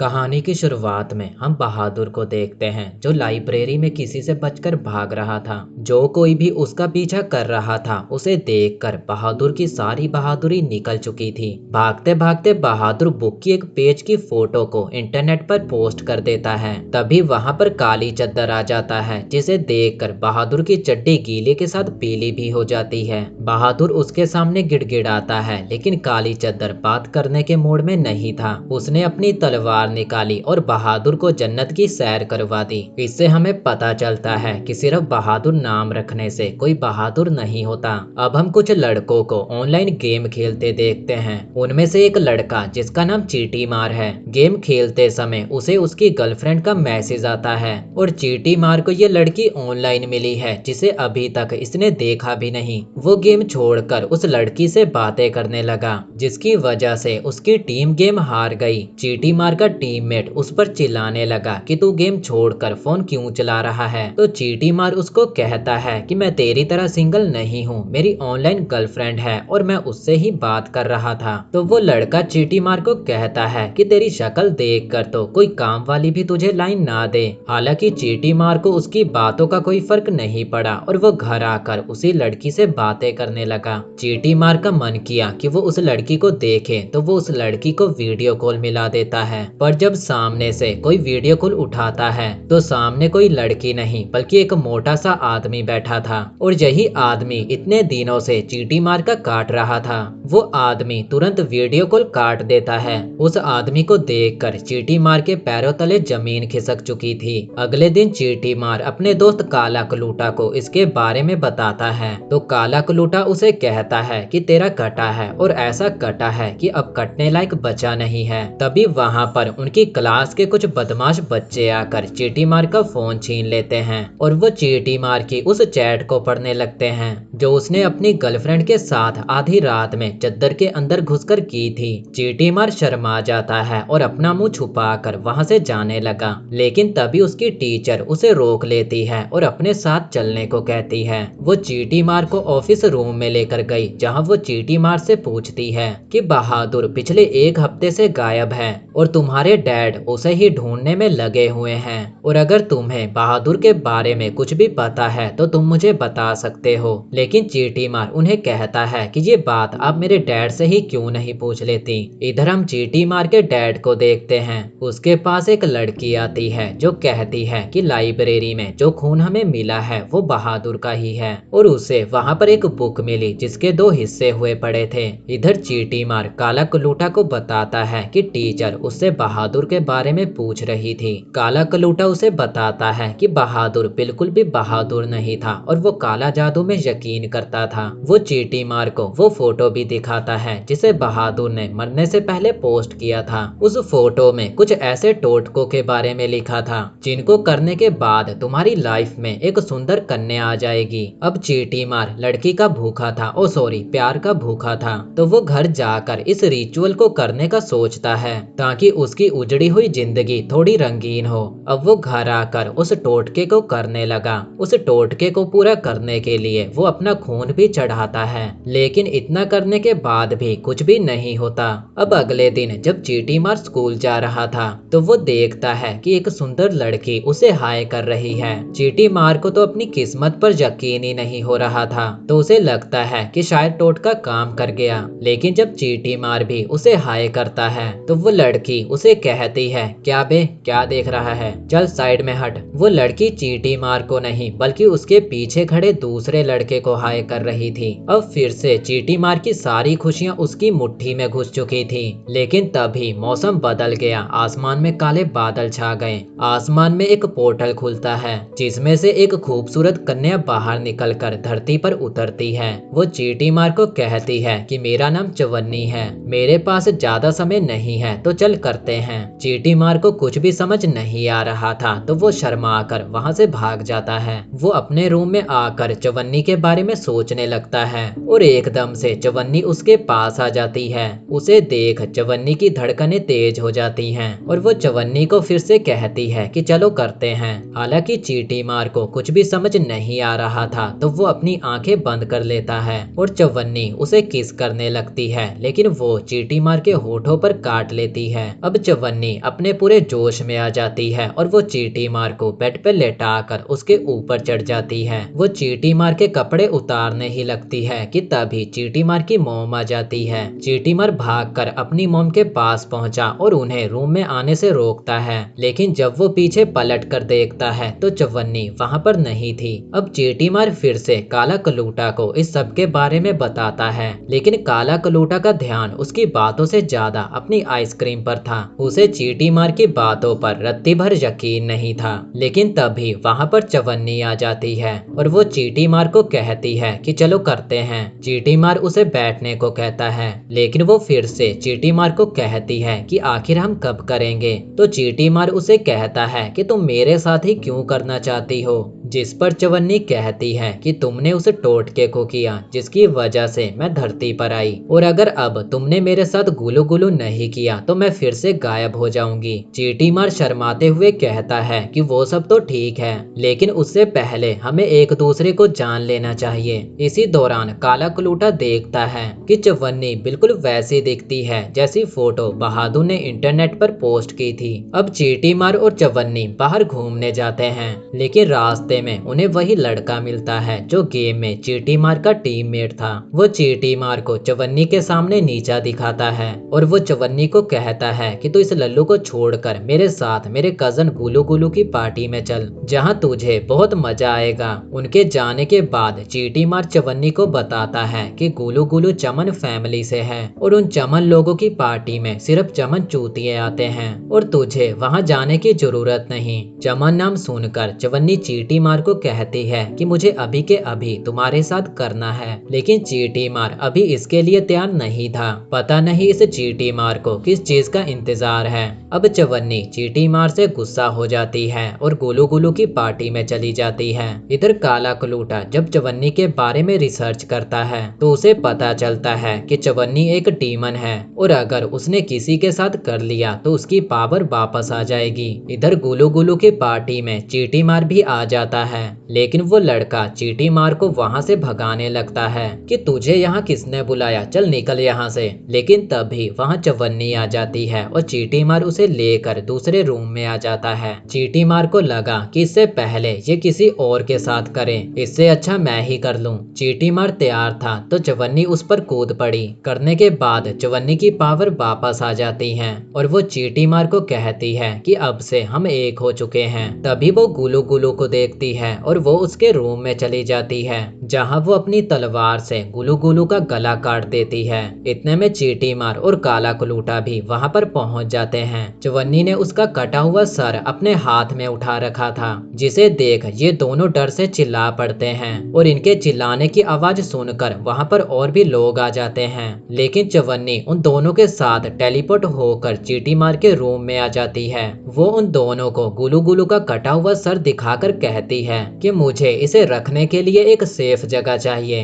कहानी की शुरुआत में हम बहादुर को देखते हैं जो लाइब्रेरी में किसी से बचकर भाग रहा था। जो कोई भी उसका पीछा कर रहा था उसे देखकर बहादुर की सारी बहादुरी निकल चुकी थी। भागते भागते बहादुर बुक की एक पेज की फोटो को इंटरनेट पर पोस्ट कर देता है। तभी वहां पर काली चद्दर आ जाता है जिसे देखकर बहादुर की चड्डी गीले के साथ पीली भी हो जाती है। बहादुर उसके सामने गिड़गिड़ाता है लेकिन काली चद्दर बात करने के मूड में नहीं था। उसने अपनी तलवार निकाली और बहादुर को जन्नत की सैर करवा दी। इससे हमें पता चलता है कि सिर्फ बहादुर नाम रखने से कोई बहादुर नहीं होता। अब हम कुछ लड़कों को ऑनलाइन गेम खेलते देखते हैं। उनमें से एक लड़का जिसका नाम चीटी मार है, गेम खेलते समय उसे उसकी गर्लफ्रेंड का मैसेज आता है और चीटी मार को ये लड़की ऑनलाइन मिली है जिसे अभी तक इसने देखा भी नहीं। वो गेम छोड़कर उस लड़की से बातें करने लगा जिसकी वजह से उसकी टीम गेम हार गई। चीटी मार का टीममेट उस पर चिल्लाने लगा कि तू गेम छोड़कर फोन क्यों चला रहा है। तो चीटी मार उसको कहता है कि मैं तेरी तरह सिंगल नहीं हूँ, मेरी ऑनलाइन गर्लफ्रेंड है और मैं उससे ही बात कर रहा था। तो वो लड़का चीटी मार को कहता है कि तेरी शक्ल देखकर तो कोई काम वाली भी तुझे लाइन ना दे। हालांकि चीटी मार को उसकी बातों का कोई फर्क नहीं पड़ा और वो घर आकर उसी लड़की से बातें करने लगा। चीटी मार का मन किया कि वो उस लड़की को देखे तो वो उस लड़की को वीडियो कॉल मिला देता है, पर जब सामने से कोई वीडियो कॉल उठाता है तो सामने कोई लड़की नहीं बल्कि एक मोटा सा आदमी बैठा था और यही आदमी इतने दिनों से चीटी मार का काट रहा था। वो आदमी तुरंत वीडियो कॉल काट देता है। उस आदमी को देखकर चीटी मार के पैरों तले जमीन खिसक चुकी थी। अगले दिन चीटी मार अपने दोस्त काला कलूटा को इसके बारे में बताता है तो काला कलूटा उसे कहता है कि तेरा कटा है और ऐसा कटा है कि अब कटने लायक बचा नहीं है। तभी वहां पर उनकी क्लास के कुछ बदमाश बच्चे आकर चीटी मार का फोन छीन लेते हैं और वो चीटी मार की उस चैट को पढ़ने लगते हैं जो उसने अपनी गर्लफ्रेंड के साथ आधी रात में चद्दर के अंदर घुसकर की थी। चीटी मार शर्मा जाता है और अपना मुंह छुपाकर वहां से जाने लगा, लेकिन तभी उसकी टीचर उसे रोक लेती है और अपने साथ चलने को कहती है। वो चीटी मार को ऑफिस रूम में लेकर गई जहां वो चीटी मार से पूछती है कि बहादुर पिछले एक हफ्ते से गायब है और तुम्हारे डैड उसे ही ढूंढने में लगे हुए हैं और अगर तुम्हें बहादुर के बारे में कुछ भी पता है तो तुम मुझे बता सकते हो। लेकिन चीटी मार उन्हें कहता है कि ये बात आप मेरे डैड से ही क्यों नहीं पूछ लेती। इधर हम चीटी मार के डैड को देखते हैं। उसके पास एक लड़की आती है जो कहती है कि लाइब्रेरी में जो खून हमें मिला है वो बहादुर का ही है और उसे वहां पर एक बुक मिली जिसके दो हिस्से हुए पड़े थे। इधर चीटी मार काला कलूटा को बताता है कि टीचर उससे बहादुर के बारे में पूछ रही थी। काला कलूटा उसे बताता है कि बहादुर बिल्कुल भी बहादुर नहीं था और वो काला जादू में यकीन करता था। वो चीटी मार को वो फोटो भी दिखाता है जिसे बहादुर ने मरने से पहले पोस्ट किया था। उस फोटो में कुछ ऐसे टोटकों के बारे में लिखा था जिनको करने के बाद तुम्हारी लाइफ में एक सुंदर कन्या आ जाएगी। अब चीटी मार लड़की का भूखा था, ओ सॉरी प्यार का भूखा था, तो वो घर जाकर इस रिचुअल को करने का सोचता है ताकि उसकी उजड़ी हुई जिंदगी थोड़ी रंगीन हो। अब वो घर आकर उस टोटके को करने लगा। उस टोटके को पूरा करने के लिए वो अपना खून भी चढ़ाता है, लेकिन इतना करने के बाद भी कुछ भी नहीं होता। अब अगले दिन जब चीटी मार स्कूल जा रहा था तो वो देखता है कि एक सुंदर लड़की उसे हाय कर रही है। चीटी मार को तो अपनी किस्मत पर यकीन ही नहीं हो रहा था, तो उसे लगता है कि शायद टोटका काम कर गया। लेकिन जब चीटी मार भी उसे हाय करता है तो वो लड़की उसे कहती है क्या बे क्या देख रहा है, चल साइड में हट। वो लड़की चीटी मार को नहीं बल्कि उसके पीछे खड़े दूसरे लड़के को हाय कर रही थी। अब फिर से चीटी मार की सारी खुशियां उसकी मुट्ठी में घुस चुकी थी। लेकिन तभी मौसम बदल गया, आसमान में काले बादल छा गए। आसमान में एक पोर्टल खुलता है जिसमें से एक खूबसूरत कन्या बाहर निकलकर धरती पर उतरती है। वो चीटी मार को कहती है कि मेरा नाम चवन्नी है, मेरे पास ज्यादा समय नहीं है तो चल करते हैं। चीटी मार को कुछ भी समझ नहीं आ रहा था तो वो शर्मा कर वहां से भाग जाता है। वो अपने रूम में आकर चवन्नी के बारे बारे में सोचने लगता है और एकदम से चवन्नी उसके पास आ जाती है। उसे देख चवन्नी की धड़कनें तेज हो जाती हैं और वो चवन्नी को फिर से कहती है कि चलो करते हैं। हालांकि चींटी मार को कुछ भी समझ नहीं आ रहा था तो वो अपनी आंखें बंद कर लेता है और चवन्नी उसे किस करने लगती है, लेकिन वो चींटी मार के होठों पर काट लेती है। अब चवन्नी अपने पूरे जोश में आ जाती है और वो चींटी मार को बेड पे लेटाकर उसके ऊपर चढ़ जाती है। वो चींटी मार के कपड़े उतारने ही लगती है कि तभी चींटी मार की मॉम आ जाती है। चींटी मार भागकर अपनी मॉम के पास पहुंचा और उन्हें रूम में आने से रोकता है, लेकिन जब वो पीछे पलट कर देखता है तो चवन्नी वहां पर नहीं थी। अब चींटी मार फिर से काला कलूटा को इस सब के बारे में बताता है, लेकिन काला कलूटा का ध्यान उसकी बातों से ज्यादा अपनी आइसक्रीम पर था। उसे चींटी मार की बातों पर रत्ती भर यकीन नहीं था। लेकिन तभी वहां पर चवन्नी आ जाती है और वो चींटी मार को कहती है कि चलो करते हैं। चींटी मार उसे बैठने को कहता है, लेकिन वो फिर से चींटी मार को कहती है कि आखिर हम कब करेंगे। तो चींटी मार उसे कहता है कि तुम मेरे साथ ही क्यों करना चाहती हो, जिस पर चवन्नी कहती है कि तुमने उसे टोटके को किया जिसकी वजह से मैं धरती पर आई, और अगर अब तुमने मेरे साथ गुलू गुलू नहीं किया तो मैं फिर से गायब हो जाऊंगी। चींटी मार शर्माते हुए कहता है कि वो सब तो ठीक है, लेकिन उससे पहले हमें एक दूसरे को जान लेना चाहिए। इसी दौरान काला कलूटा देखता है कि चवन्नी बिल्कुल वैसी दिखती है जैसी फोटो बहादुर ने इंटरनेट पर पोस्ट की थी। अब चींटी मार और चवन्नी बाहर घूमने जाते हैं, लेकिन रास्ते में उन्हें वही लड़का मिलता है जो गेम में चींटी मार का टीममेट था। वो चींटी मार को चवन्नी के सामने नीचा दिखाता है और वो चवन्नी को कहता है कि तू इस लल्लू को छोड़कर मेरे साथ मेरे कजन गुलू गुलू की पार्टी में चल, जहाँ तुझे बहुत मजा आएगा। उनके जाने के बाद चींटी मार चवन्नी को बताता है कि गुलू गुलू चमन फैमिली से है और उन चमन लोगों की पार्टी में सिर्फ चमन चूतिए आते हैं और तुझे वहाँ जाने की जरूरत नहीं। चमन नाम सुनकर चवन्नी चींटी मार को कहती है कि मुझे अभी के अभी तुम्हारे साथ करना है, लेकिन चींटी मार अभी इसके लिए तैयार नहीं था। पता नहीं इस चींटी मार को किस चीज का इंतजार है। अब चवन्नी चींटी मार से गुस्सा हो जाती है और गुलू गुलू की पार्टी में चली जाती है। इधर काला कलूटा जब चवन्नी के बारे में रिसर्च करता है तो उसे पता चलता है कि चवन्नी एक डीमन है और अगर उसने किसी के साथ कर लिया तो उसकी पावर वापस आ जाएगी। इधर गुलू गुलू की पार्टी में चींटी मार भी आ जाता है, लेकिन वो लड़का चींटी मार को वहां से भगाने लगता है कि तुझे यहाँ किसने बुलाया, चल निकल यहाँ से। लेकिन तभी वहाँ चवन्नी आ जाती है और चींटी मार उसे लेकर दूसरे रूम में आ जाता है। चींटी मार को लगा कि इससे पहले ये किसी और के साथ करे, इससे अच्छा मैं ही कर लूं। चींटी मार तैयार था तो चवन्नी उस पर कूद पड़ी। करने के बाद चवन्नी की पावर वापस आ जाती है और वो चींटी मार को कहती है कि अब से हम एक हो चुके हैं। तभी वो गुलू गुलू को देखती है और वो उसके रूम में चली जाती है, जहाँ वो अपनी तलवार से गुलू गुलू का गला काट देती है। इतने में चींटी मार और काला कलूटा भी वहाँ पर पहुँच जाते हैं। चवन्नी ने उसका कटा हुआ सर अपने हाथ में उठा रखा था, जिसे देख ये दोनों डर से चिल्ला पड़ते हैं और इनके चिल्लाने की आवाज सुनकर वहाँ पर और भी लोग आ जाते हैं। लेकिन चवन्नी उन दोनों के साथ टेलीपोर्ट होकर चींटी मार के रूम में आ जाती है। वो उन दोनों को गुलू गुलू का कटा हुआ सर दिखाकर कहती है कि मुझे इसे रखने के लिए एक सेफ जगह चाहिए।